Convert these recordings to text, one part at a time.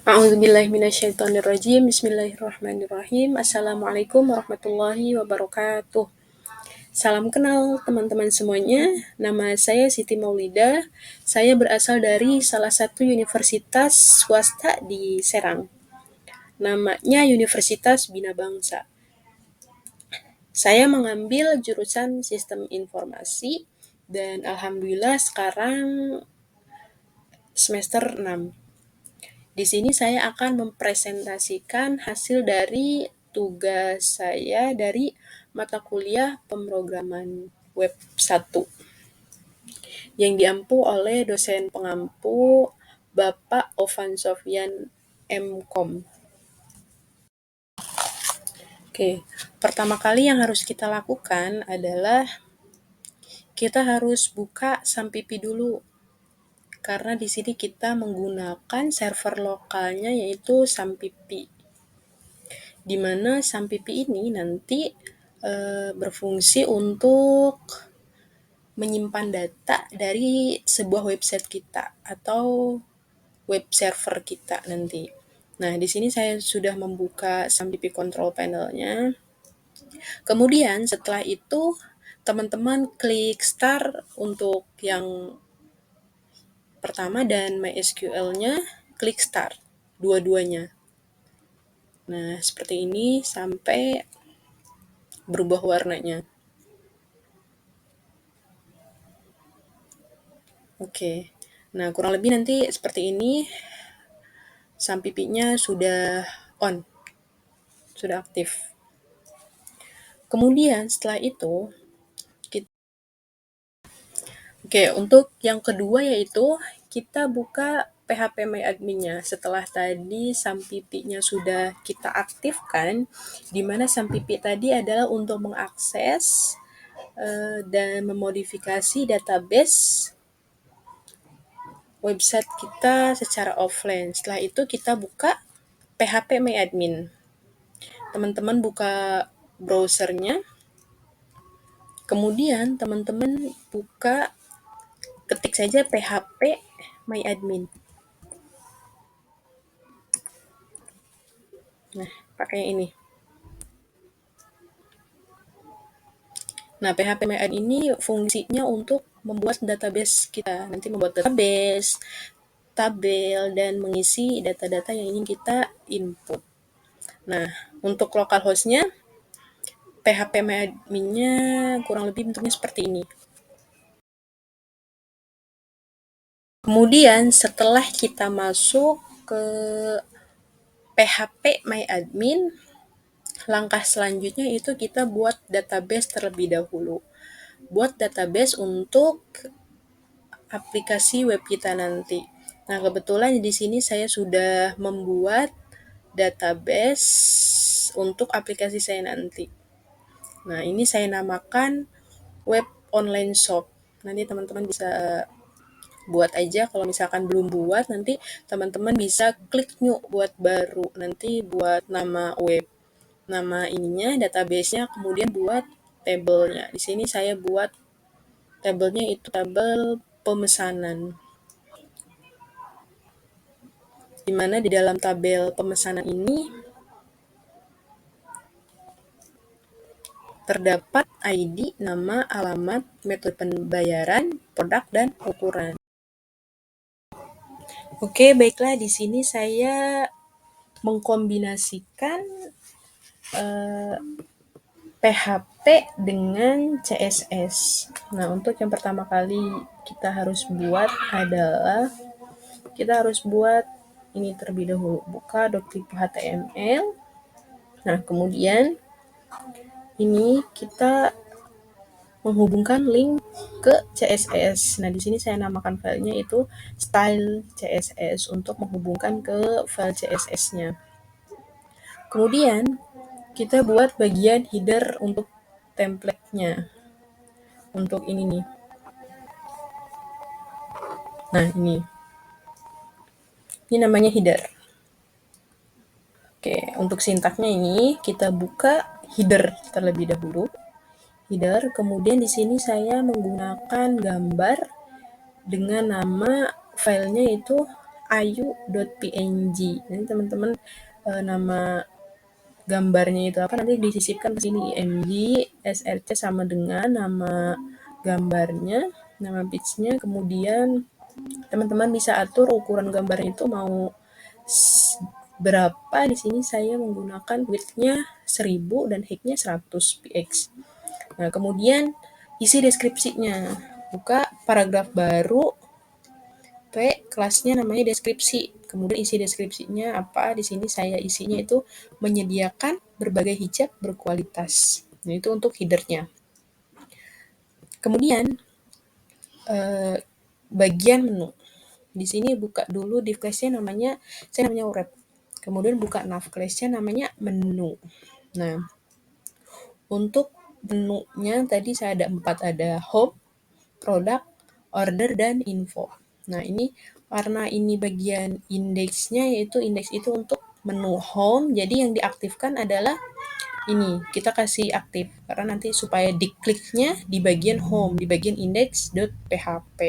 A'udzubillahi minasyaitonirrajim. Bismillahirrahmanirrahim. Assalamualaikum warahmatullahi wabarakatuh. Salam kenal teman-teman semuanya. Nama saya Siti Maulida. Saya berasal dari salah satu universitas swasta di Serang. Namanya Universitas Bina Bangsa. Saya mengambil jurusan Sistem Informasi dan alhamdulillah sekarang semester 6. Di sini saya akan mempresentasikan hasil dari tugas saya dari mata kuliah pemrograman web 1 yang diampu oleh dosen pengampu Bapak Ovan Sofyan MKom. Oke, pertama kali yang harus kita lakukan adalah kita harus buka Sampipi dulu. Karena di sini kita menggunakan server lokalnya yaitu Sampipi. Di mana Sampipi ini nanti berfungsi untuk menyimpan data dari sebuah website kita atau web server kita nanti. Nah, di sini saya sudah membuka Sampipi control panel-nya. Kemudian setelah itu teman-teman klik start untuk yang pertama dan MySQL-nya klik start dua-duanya. Nah, seperti ini sampai berubah warnanya. Oke. Nah, kurang lebih nanti seperti ini. Sampipinya sudah on. Sudah aktif. Kemudian setelah itu untuk yang kedua yaitu kita buka PHPMyAdmin-nya. Setelah tadi Sampipi-nya sudah kita aktifkan, di mana Sampipi tadi adalah untuk mengakses dan memodifikasi database website kita secara offline. Setelah itu kita buka PHPMyAdmin. Teman-teman buka browsernya, kemudian teman-teman ketik saja PHPMyAdmin. Nah, pakai ini. Nah, PHPMyAdmin ini fungsinya untuk membuat database kita. Nanti membuat database, tabel, dan mengisi data-data yang ingin kita input. Nah, untuk localhost-nya, PHPMyAdmin-nya kurang lebih bentuknya seperti ini. Kemudian setelah kita masuk ke PHPMyAdmin, langkah selanjutnya itu kita buat database terlebih dahulu. Buat database untuk aplikasi web kita nanti. Nah, kebetulan di sini saya sudah membuat database untuk aplikasi saya nanti. Nah, ini saya namakan web online shop. Nanti teman-teman bisa buat aja. Kalau misalkan belum buat, nanti teman-teman bisa klik new buat baru. Nanti buat nama web, nama ininya, database-nya, kemudian buat tabelnya. Di sini saya buat tabelnya itu tabel pemesanan. Di mana di dalam tabel pemesanan ini terdapat ID, nama, alamat, metode pembayaran, produk, dan ukuran. Oke, baiklah, di sini saya mengkombinasikan PHP dengan CSS. Nah, untuk yang pertama kali kita harus buat adalah kita harus buat ini terlebih dahulu. Buka .tipe HTML. Nah, kemudian ini kita menghubungkan link ke CSS. Nah, di sini saya namakan filenya itu style CSS untuk menghubungkan ke file CSS-nya. Kemudian kita buat bagian header untuk template-nya. Untuk ini nih. Nah, ini. Ini namanya header. Oke, untuk sintaknya ini kita buka header terlebih dahulu. Header, kemudian di sini saya menggunakan gambar dengan nama filenya itu ayu.png. Nanti teman-teman nama gambarnya itu apa nanti disisipkan ke sini img src sama dengan nama gambarnya, nama page-nya, kemudian teman-teman bisa atur ukuran gambarnya itu mau berapa. Di sini saya menggunakan width-nya 1000 dan height-nya 100 px. Nah, kemudian isi deskripsinya. Buka paragraf baru, kelasnya namanya deskripsi. Kemudian isi deskripsinya apa? Di sini saya isinya itu menyediakan berbagai hijab berkualitas. Nah, itu untuk header-nya. Kemudian bagian menu. Di sini buka dulu div class-nya namanya wrap. Kemudian buka nav class-nya namanya menu. Nah, untuk menunya tadi saya ada 4, ada home, product, order, dan info. Nah, ini karena ini bagian indeksnya, yaitu indeks itu untuk menu home, jadi yang diaktifkan adalah ini, kita kasih aktif karena nanti supaya dikliknya di bagian home, di bagian index.php.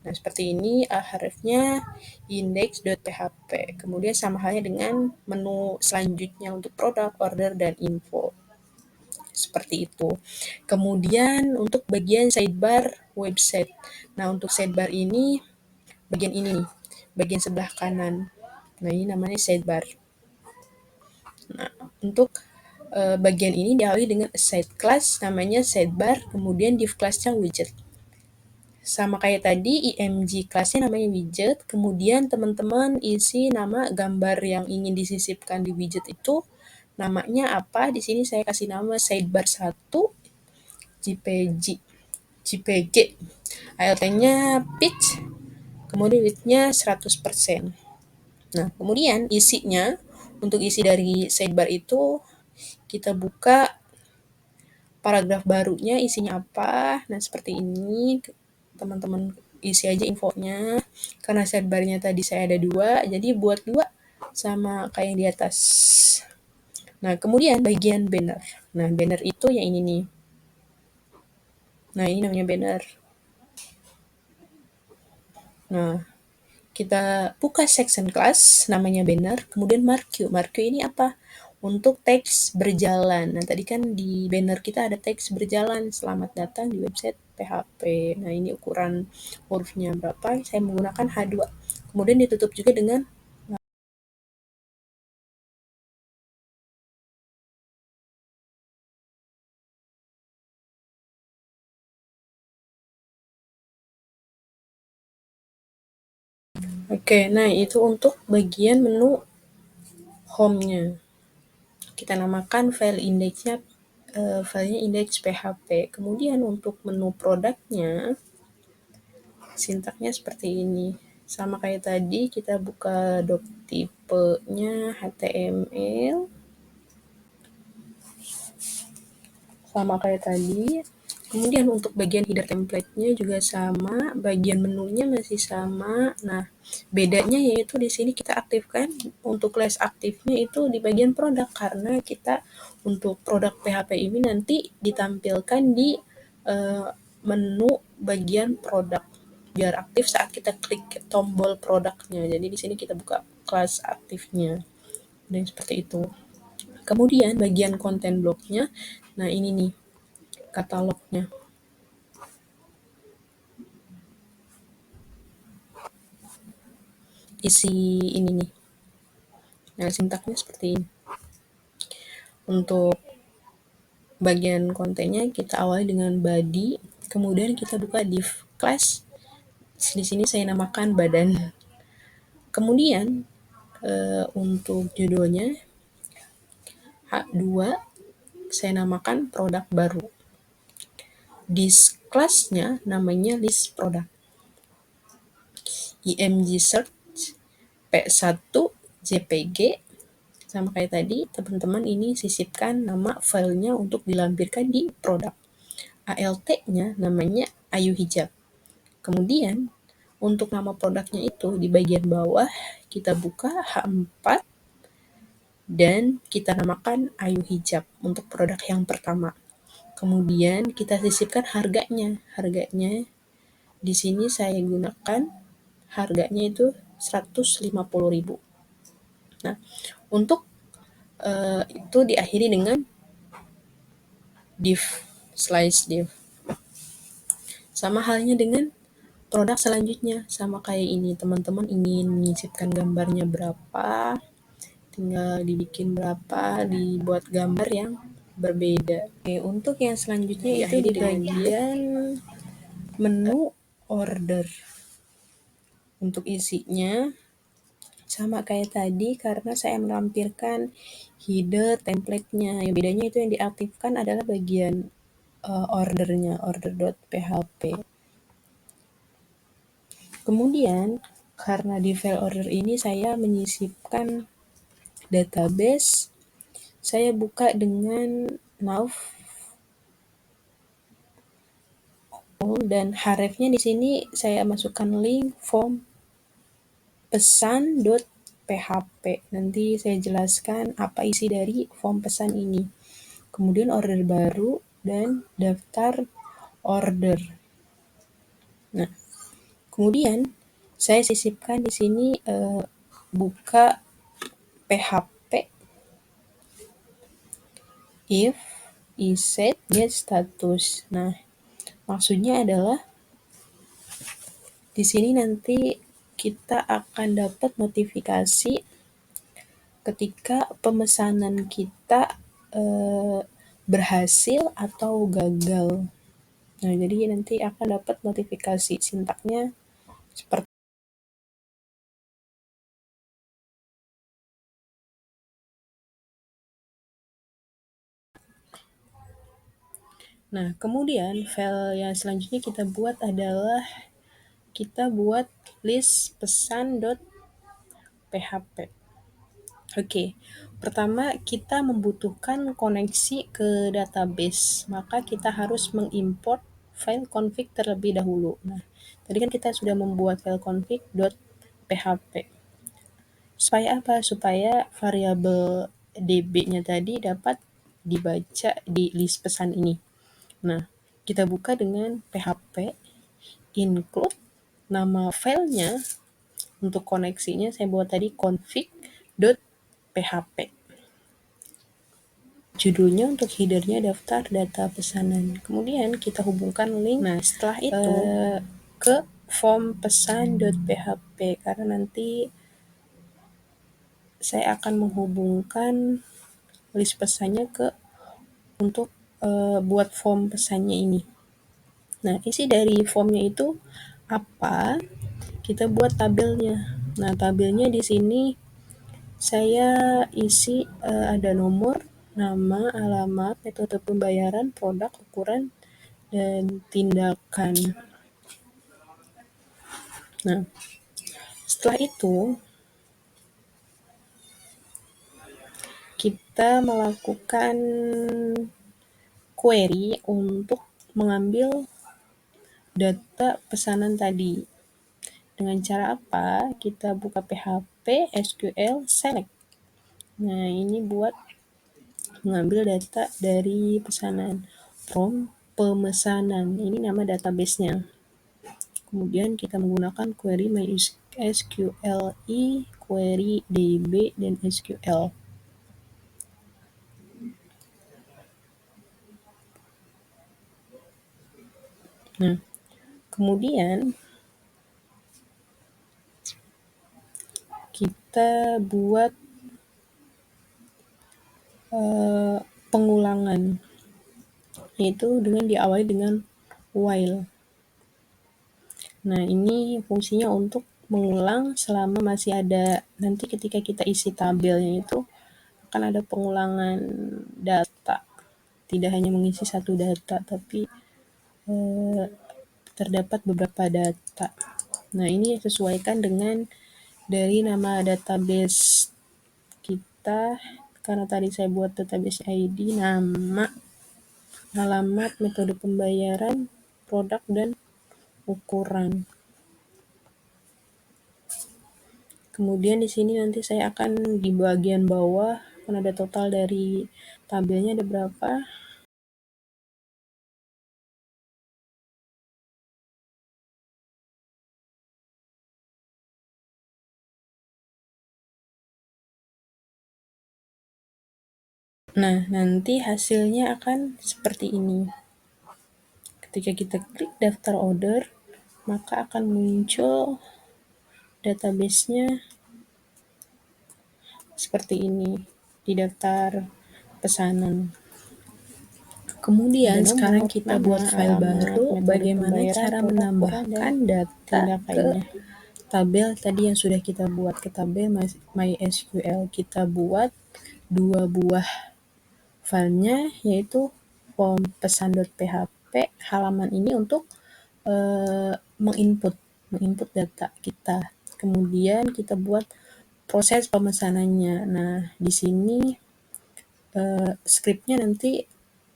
Nah, seperti ini href-nya index.php. Kemudian sama halnya dengan menu selanjutnya untuk produk, order, dan info. Seperti itu. Kemudian untuk bagian sidebar website. Nah, untuk sidebar ini bagian ini nih, bagian sebelah kanan. Nah, ini namanya sidebar. Nah, untuk bagian ini diawali dengan side class namanya sidebar, kemudian div class-nya widget. Sama kayak tadi, img class-nya namanya widget, kemudian teman-teman isi nama gambar yang ingin disisipkan di widget itu namanya apa. Di sini saya kasih nama sidebar 1 JPG. ALT-nya pitch, kemudian width-nya 100%. Nah, kemudian isinya, untuk isi dari sidebar itu kita buka paragraf barunya isinya apa. Nah, seperti ini. Teman-teman isi aja infonya. Karena sidebarnya tadi saya ada 2, jadi buat 2 sama kayak yang di atas. Nah, kemudian bagian banner. Nah, banner itu yang ini nih. Nah, ini namanya banner. Nah, kita buka section class namanya banner, kemudian marquee. Marquee ini apa? Untuk teks berjalan. Nah, tadi kan di banner kita ada teks berjalan, selamat datang di website PHP. Nah, ini ukuran hurufnya berapa? Saya menggunakan H2. Kemudian ditutup juga dengan Oke, nah itu untuk bagian menu home-nya. Kita namakan file index-nya filenya index php. Kemudian untuk menu produknya, sintaknya seperti ini. Sama kayak tadi, kita buka doc tipenya HTML. Sama kayak tadi. Kemudian untuk bagian header template-nya juga sama, bagian menunya masih sama. Nah, bedanya yaitu di sini kita aktifkan untuk class aktifnya itu di bagian produk, karena kita untuk produk PHP ini nanti ditampilkan di menu bagian produk biar aktif saat kita klik tombol produknya. Jadi di sini kita buka kelas aktifnya. Dan seperti itu. Kemudian bagian konten bloknya, nah ini nih katalognya. Isi ini nih. Nah, sintaknya seperti ini. Untuk bagian kontennya kita awali dengan body, kemudian kita buka div class. Di sini saya namakan badan. Kemudian untuk judulnya H2 saya namakan produk baru. This class-nya namanya list product. img search p1 jpg. Sama kayak tadi, teman-teman ini sisipkan nama filenya untuk dilampirkan di produk. ALT-nya namanya Ayu Hijab. Kemudian, untuk nama produknya itu di bagian bawah, kita buka H4 dan kita namakan Ayu Hijab untuk produk yang pertama. Kemudian kita sisipkan harganya. Harganya di sini saya gunakan harganya itu 150.000. Nah, untuk itu diakhiri dengan div, slice div. Sama halnya dengan produk selanjutnya, sama kayak ini, teman-teman ingin menyisipkan gambarnya berapa, tinggal dibikin berapa, dibuat gambar yang berbeda. Oke, untuk yang selanjutnya itu di bagian menu order. Untuk isinya sama kayak tadi, karena saya melampirkan header template-nya. Yang bedanya itu yang diaktifkan adalah bagian ordernya, order.php. Kemudian karena di file order ini saya menyisipkan database, saya buka dengan nav dan hrefnya di sini saya masukkan link form pesan.php. Nanti saya jelaskan apa isi dari form pesan ini. Kemudian order baru dan daftar order. Nah, kemudian saya sisipkan di sini buka php if iset get status. Nah, maksudnya adalah di sini nanti kita akan dapat notifikasi ketika pemesanan kita berhasil atau gagal. Nah, jadi nanti akan dapat notifikasi, sintaknya seperti. Nah, kemudian file yang selanjutnya kita buat adalah kita buat list pesan.php. Oke, pertama kita membutuhkan koneksi ke database, maka kita harus mengimport file config terlebih dahulu. Nah, tadi kan kita sudah membuat file config.php. Supaya apa? Supaya variabel db-nya tadi dapat dibaca di list pesan ini. Nah, kita buka dengan php include nama filenya. Untuk koneksinya saya buat tadi config.php. Judulnya untuk headernya daftar data pesanan. Kemudian kita hubungkan link. Nah, setelah itu ke form pesan.php, karena nanti saya akan menghubungkan list pesannya ke untuk buat form pesannya ini. Nah, isi dari formnya itu apa? Kita buat tabelnya. Nah, tabelnya di sini saya isi ada nomor, nama, alamat, metode pembayaran, produk, ukuran, dan tindakan. Nah, setelah itu kita melakukan query untuk mengambil data pesanan tadi. Dengan cara apa? Kita buka PHP SQL select. Nah, ini buat mengambil data dari pesanan from pemesanan. Ini nama database-nya. Kemudian kita menggunakan query MySQLi, query DB, dan SQL. Nah, kemudian kita buat pengulangan, yaitu dengan diawali dengan while. Nah, ini fungsinya untuk mengulang selama masih ada, nanti ketika kita isi tabelnya itu akan ada pengulangan data. Tidak hanya mengisi satu data, tapi terdapat beberapa data. Nah, ini sesuaikan dengan dari nama database kita, karena tadi saya buat database ID, nama, alamat, metode pembayaran, produk, dan ukuran. Kemudian di sini nanti saya akan di bagian bawah kan ada total dari tabelnya ada berapa. Nah, nanti hasilnya akan seperti ini. Ketika kita klik daftar order, maka akan muncul database-nya seperti ini di daftar pesanan. Kemudian Ada sekarang nomor, kita nama, buat file alamat, baru, metode bagaimana pembayaran, cara produk, ukuran, menambahkan dan data tindak ke lainnya. tabel tadi yang sudah kita buat, ke tabel MySQL. Kita buat 2 buah filenya, yaitu form pesan.php halaman ini untuk menginput data kita. Kemudian kita buat proses pemesanannya. Nah, di sini skripnya nanti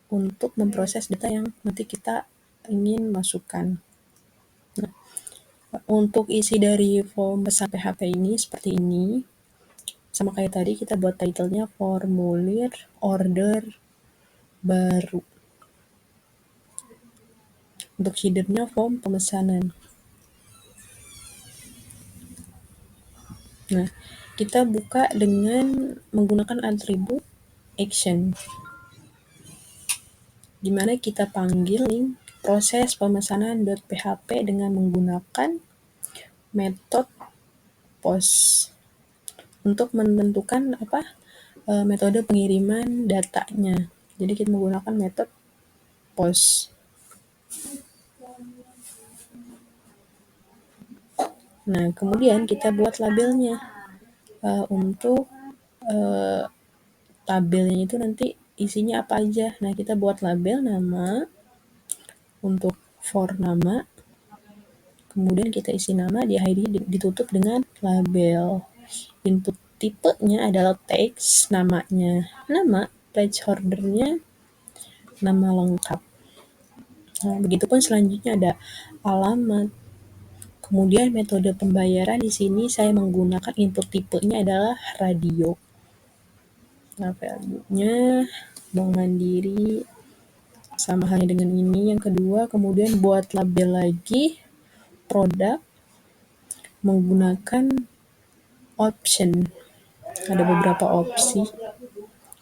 untuk memproses data yang nanti kita ingin masukkan. Nah, untuk isi dari form pesan PHP ini seperti ini. Sama kayak tadi kita buat title-nya formulir order baru. Untuk header-nya form pemesanan. Nah, kita buka dengan menggunakan atribut action, di mana kita panggil link proses pemesanan.php dengan menggunakan metode post untuk menentukan metode pengiriman datanya. Jadi kita menggunakan metode post. Nah, kemudian kita buat labelnya untuk tabelnya itu nanti isinya apa aja. Nah, kita buat label nama untuk for nama, kemudian kita isi nama, diakhiri ditutup dengan label. Input tipenya adalah teks, namanya nama, placeholder-nya nama lengkap. Nah, begitupun selanjutnya ada alamat. Kemudian metode pembayaran di sini saya menggunakan input tipenya adalah radio. Nah, value-nya Bank Mandiri sama halnya dengan ini. Yang kedua, kemudian buat label lagi produk menggunakan option. Ada beberapa opsi.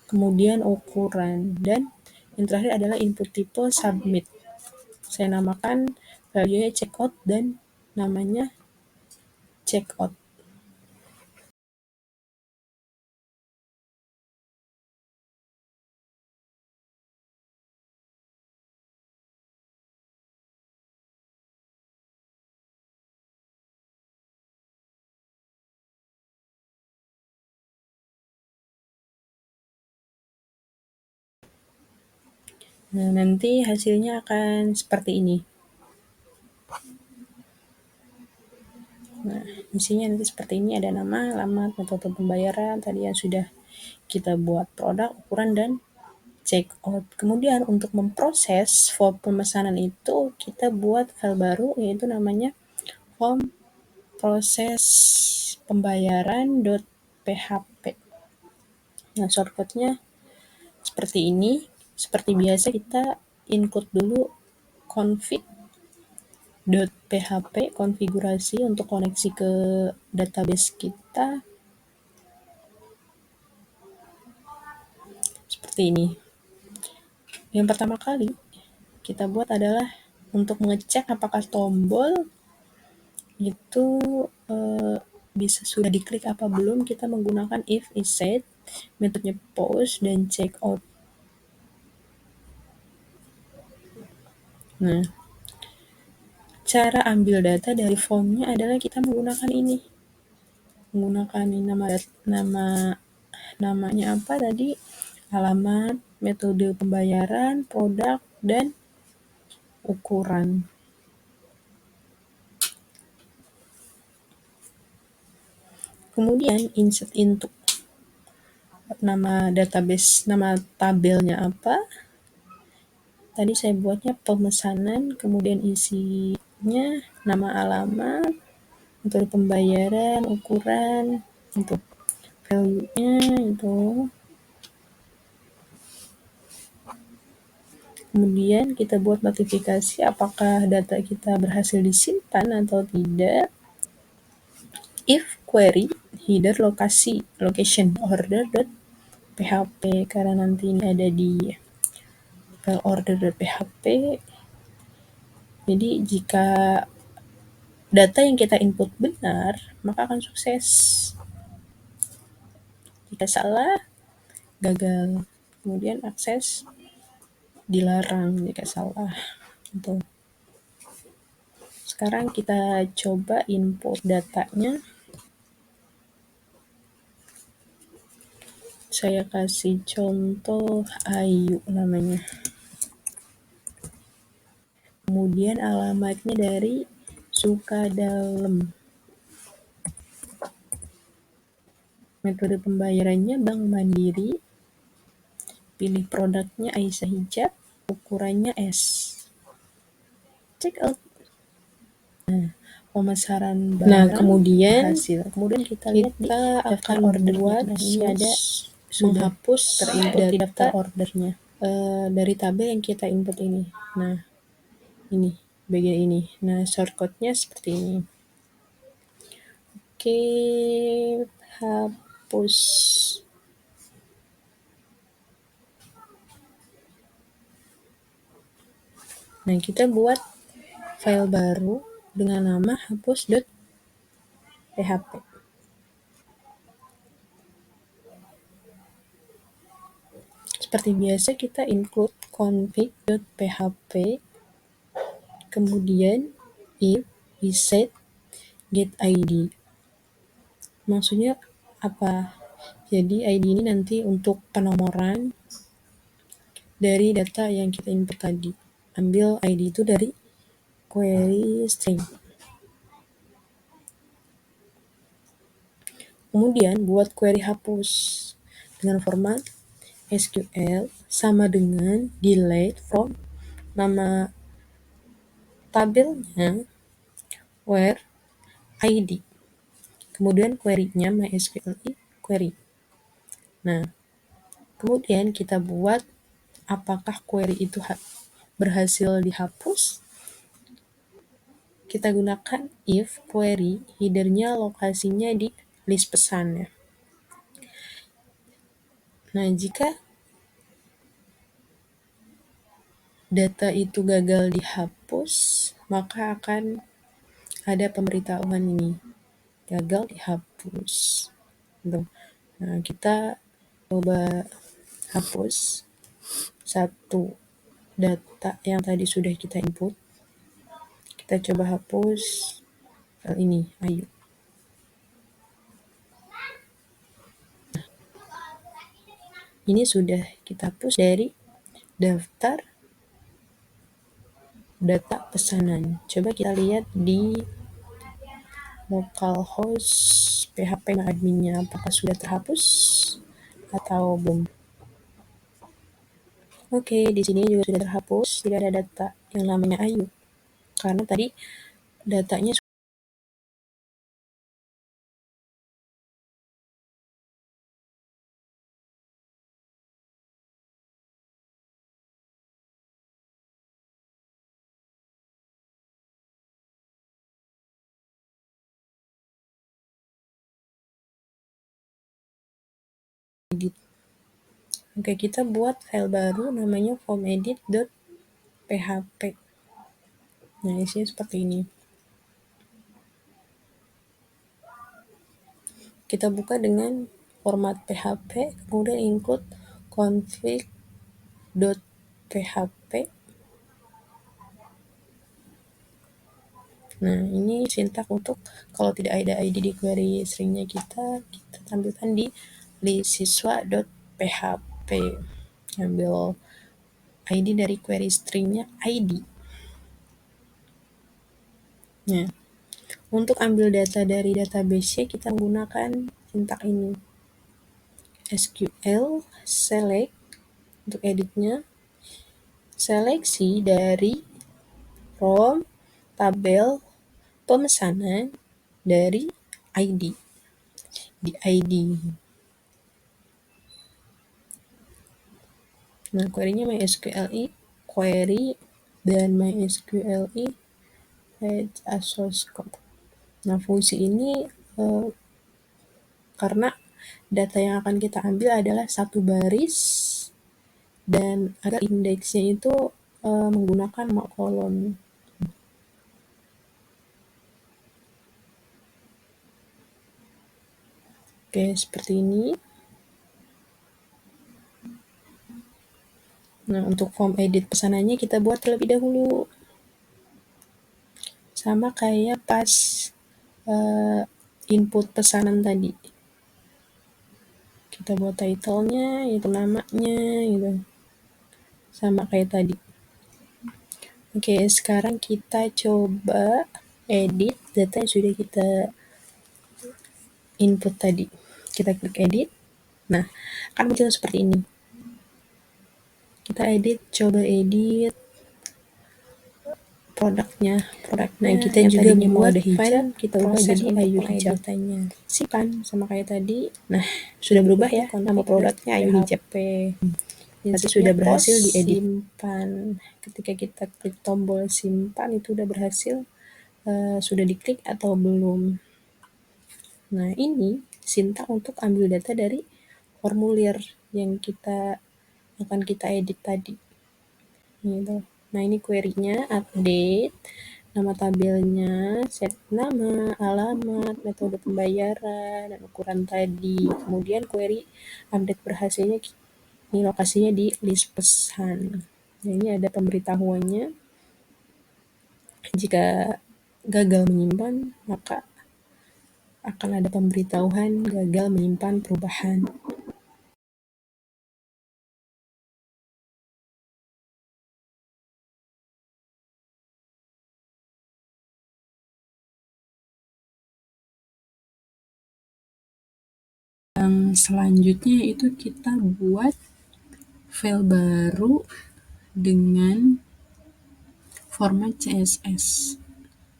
Kemudian ukuran dan yang terakhir adalah input tipe submit. Saya namakan value-nya checkout dan namanya checkout. Nah, nanti hasilnya akan seperti ini. Nah, isinya nanti seperti ini, ada nama, alamat, metode pembayaran, tadi yang sudah kita buat, produk, ukuran, dan check out. Kemudian untuk memproses form pemesanan itu, kita buat file baru, yaitu namanya form proses pembayaran.php. Nah, shortcut-nya seperti ini. Seperti biasa kita include dulu config.php, konfigurasi untuk koneksi ke database kita. Seperti ini. Yang pertama kali kita buat adalah untuk mengecek apakah tombol itu bisa sudah diklik apa belum, kita menggunakan if is set, metodenya post dan check out. Nah, cara ambil data dari formnya adalah kita menggunakan ini. Menggunakan namanya apa tadi? Alamat, metode pembayaran, produk, dan ukuran. Kemudian insert into nama database, nama tabelnya apa. Tadi saya buatnya pemesanan, kemudian isinya nama alamat, metode pembayaran, ukuran, untuk value-nya itu. Kemudian kita buat notifikasi apakah data kita berhasil disimpan atau tidak. If query header location order PHP karena nanti ini ada di file order.php. Jadi jika data yang kita input benar, maka akan sukses. Jika salah, gagal. Kemudian akses dilarang jika salah. Gitu. Sekarang kita coba input datanya. Saya kasih contoh Ayu namanya. Kemudian alamatnya dari Sukadalem. Metode pembayarannya Bank Mandiri. Pilih produknya Aisyah Hijab. Ukurannya S. Check out. Nah, pemasaran barang kemudian berhasil. Kemudian kita lihat akan buat ini ada menghapus dari daftar ordernya dari tabel yang kita input ini. Nah, ini bagian ini. Nah, shortcutnya seperti ini. Oke, hapus. Nah, kita buat file baru dengan nama hapus.php. Seperti biasa kita include config.php, kemudian if reset get ID. Maksudnya apa? Jadi ID ini nanti untuk penomoran dari data yang kita input tadi. Ambil ID itu dari query string. Kemudian buat query hapus dengan format SQL sama dengan delete from nama tabelnya where ID. Kemudian query-nya MySQL query. Nah, kemudian kita buat apakah query itu berhasil dihapus. Kita gunakan if query header-nya lokasinya di list pesan ya. Nah, jika data itu gagal dihapus, maka akan ada pemberitahuan ini, gagal dihapus. Nah, kita coba hapus satu data yang tadi sudah kita input. Kita coba hapus file ini, Ayu. Ini sudah kita hapus dari daftar data pesanan. Coba kita lihat di localhost PHP adminnya apakah sudah terhapus atau belum. Oke, di sini juga sudah terhapus, tidak ada data yang namanya Ayu. Karena tadi datanya edit. Oke, kita buat file baru namanya formedit.php. Nah, isinya seperti ini. Kita buka dengan format PHP, kemudian include config.php. Nah, ini sintak untuk kalau tidak ada ID di query stringnya kita tampilkan di list siswa.php. Ambil ID dari query stringnya ID. Nah, untuk ambil data dari database kita menggunakan sintak ini. SQL select untuk editnya. Seleksi dari from tabel pemesanan dari ID. Di ID. Nah, query-nya MySQL query dan MySQL fetch a source code. Nah, fungsi ini karena data yang akan kita ambil adalah satu baris, dan agar indeksnya itu menggunakan kolon. Oke, seperti ini. Nah, untuk form edit pesanannya kita buat terlebih dahulu. Sama kayak pas input pesanan tadi. Kita buat title-nya, itu namanya, gitu. Sama kayak tadi. Oke, sekarang kita coba edit data yang sudah kita input tadi. Kita klik edit. Nah, kan muncul seperti ini. Kita edit, coba edit produknya. Nah, kita yang juga tadinya mau buat ada hijab, file kita ubah jadi Ayu Hijab. Simpan sama kayak tadi. Nah, sudah berubah ya nama produknya Ayu Hijab. Nanti sudah berhasil diedit. Simpan. Ketika kita klik tombol simpan itu udah berhasil. Sudah diklik atau belum? Nah, ini sintak untuk ambil data dari formulir yang akan kita edit tadi. Gitu. Nah, ini query-nya update, nama tabelnya, set nama, alamat, metode pembayaran, dan ukuran tadi. Kemudian query update berhasilnya, ini lokasinya di list pesan. Nah, ini ada pemberitahuannya. Jika gagal menyimpan, maka akan ada pemberitahuan gagal menyimpan perubahan. Yang selanjutnya itu kita buat file baru dengan format CSS.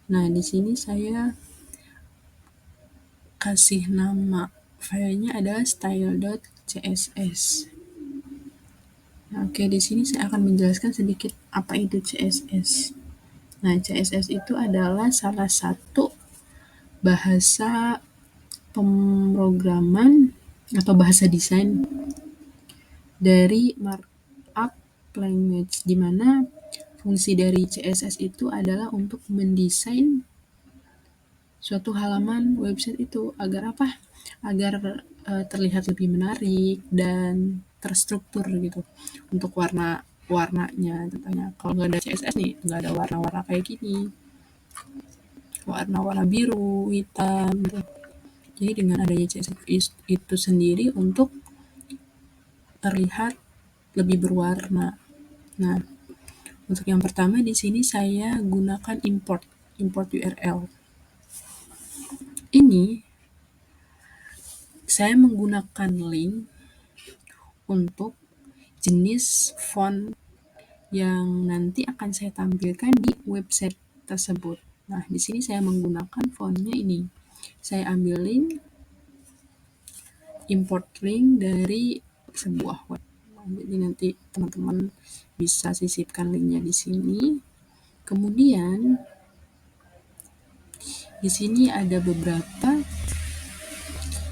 Nah, di sini saya kasih nama filenya adalah style.css. Nah, oke, di sini saya akan menjelaskan sedikit apa itu CSS. Nah, CSS itu adalah salah satu bahasa pemrograman atau bahasa desain dari markup language, di mana fungsi dari CSS itu adalah untuk mendesain suatu halaman website itu agar apa? Agar terlihat lebih menarik dan terstruktur gitu. Untuk warnanya contohnya. Kalau nggak ada CSS nih, nggak ada warna-warna kayak gini. Warna-warna biru, hitam gitu. Jadi dengan adanya CSS itu sendiri untuk terlihat lebih berwarna. Nah, untuk yang pertama di sini saya gunakan import URL. Ini saya menggunakan link untuk jenis font yang nanti akan saya tampilkan di website tersebut. Nah, di sini saya menggunakan fontnya ini. Saya ambil link, import link dari sebuah web. Jadi nanti teman-teman bisa sisipkan linknya di sini. Kemudian di sini ada beberapa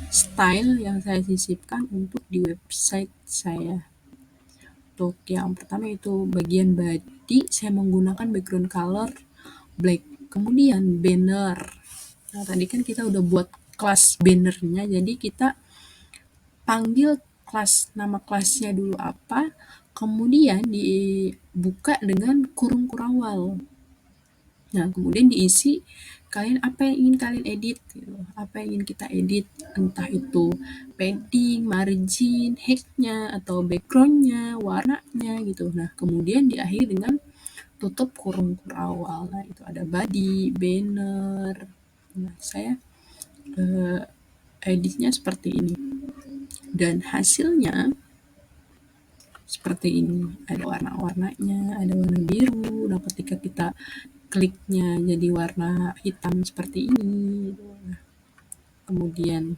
style yang saya sisipkan untuk di website saya. Untuk yang pertama itu bagian body, saya menggunakan background color black. Kemudian banner. Nah, tadi kan kita udah buat kelas bannernya, jadi kita panggil nama kelasnya dulu apa, kemudian dibuka dengan kurung kurawal. Nah, kemudian diisi apa yang ingin kalian edit, gitu. Apa yang ingin kita edit, entah itu padding, margin, headnya, atau backgroundnya, warnanya, gitu. Nah, kemudian diakhiri dengan tutup kurung kurawal. Nah, itu ada body, banner. Nah, saya editnya seperti ini. Dan hasilnya seperti ini. Ada warna-warnanya, ada warna biru. Nah, ketika kita kliknya jadi warna hitam seperti ini. Kemudian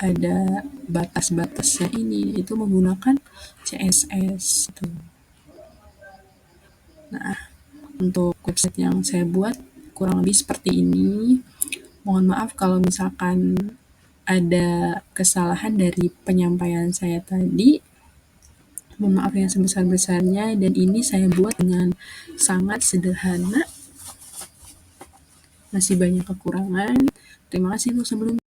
ada batas-batasnya ini, itu menggunakan CSS. Nah, untuk website yang saya buat kurang lebih seperti ini. Mohon maaf kalau misalkan ada kesalahan dari penyampaian saya tadi, mohon maaf yang sebesar-besarnya, dan ini saya buat dengan sangat sederhana, masih banyak kekurangan. Terima kasih untuk sebelumnya.